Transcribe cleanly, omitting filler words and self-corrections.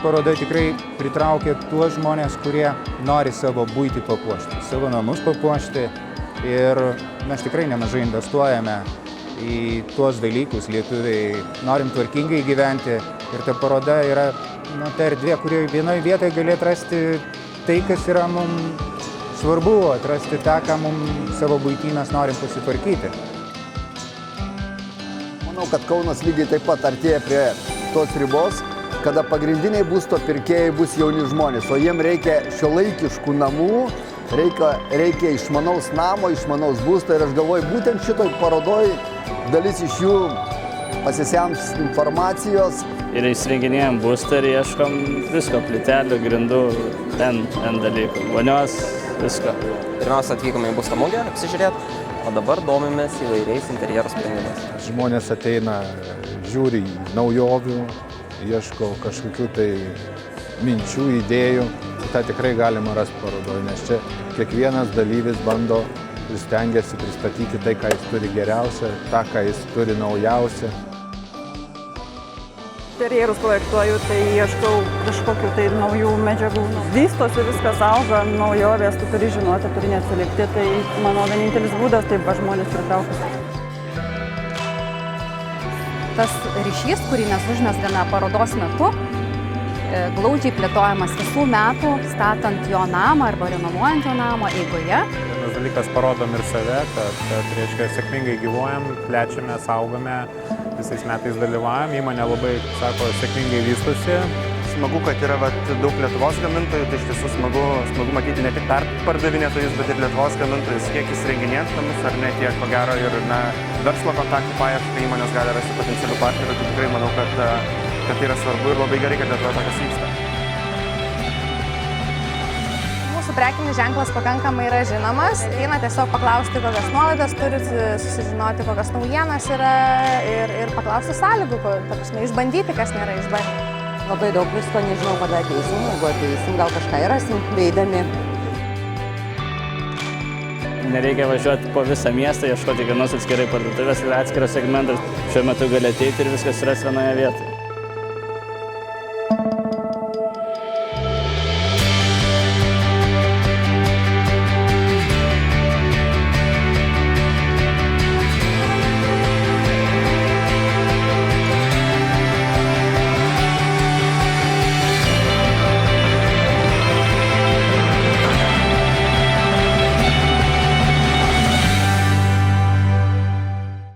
paroda tikrai pritraukia tuos žmonės, kurie nori savo buitį papuošti, savo namus papuošti. Ir mes tikrai nemažai investuojame į tuos dalykus. Lietuviai norim tvarkingai gyventi ir ta paroda yra ta erdvė, kurioje vienoje vietoje gali atrasti tai, kas yra mums svarbu, atrasti tą, ką mums savo buitį mes norim pasitvarkyti. Manau, kad Kaunas lygiai taip pat artėja prie tos ribos, kada pagrindiniai būsto pirkėjai bus jauni žmonės, o jiem reikia šiuolaikiškų namų, reikia išmanaus namo, išmanaus būsto ir aš galvoju, būtent šitoj parodoj dalis iš jų pasisems informacijos. Ir įsirenginėjom būstą ir ieškom visko, plytelių, grindų, ten dalykų, vonios, visko. Pirmiausia, atvykome į būsto mugę apsižiūrėti, o dabar domimės įvairiais interjero sprendimais. Žmonės ateina, žiūri į naujovių, ieško kažkokių tai minčių, idėjų. tą tikrai galima rasti parodoje, nes čia kiekvienas dalyvis bando ir stengiasi pristatyti tai, ką jis turi geriausia, tą, ką jis turi naujausia. Interjerus projektuoju, tai ieškau kažkokių tai naujų medžiagų. Vystosi, viskas auga, naujovės, tu turi žinoti, turi neatsilikti. Tai mano vienintelis būdas, taip va žmonės pritraukus. Tas ryšys, kurį mes užmesgame parodos metu, glaudžiai plėtojamas visų metų, statant jo namą arba renovuojant jo namą eigoje. Vienas dalykas, parodom ir save, kad reiškia, sėkmingai gyvuojam, plečiame, saugome, visais metais dalyvaujam, įmonė labai, sako, sėkmingai vystosi. Smagu, kad yra daug Lietuvos gamintojų, tai iš tiesų smagu matyti ne tik perpardavinėtojus, bet ir Lietuvos gamintojus, kiek įsirenginėjant namus, ar ne, tiek ko gero ir verslo kontaktų paieškai įmonės gali rasti potencialių partnerių, tai tikrai manau, kad tai yra svarbu ir labai gerai, kad Lietuvoje tokias vyksta. Mūsų prekinis ženklas pakankamai yra žinomas, eina tiesiog paklausti, kokias nuolaidas turit, susižinoti, kokias naujienas yra ir paklausti sąlygų, išbandyti, kas nėra išbandyti. Labai daug visko, nežinau, kada ateisim, jeigu ateisim, gal kažką ir rasim, veidami. Nereikia važiuoti po visą miestą, ieškoti vienos atskirai parduotuvės ir atskiras segmentas. Šiuo metu gali ateiti ir viskas ras vienoje vietoje.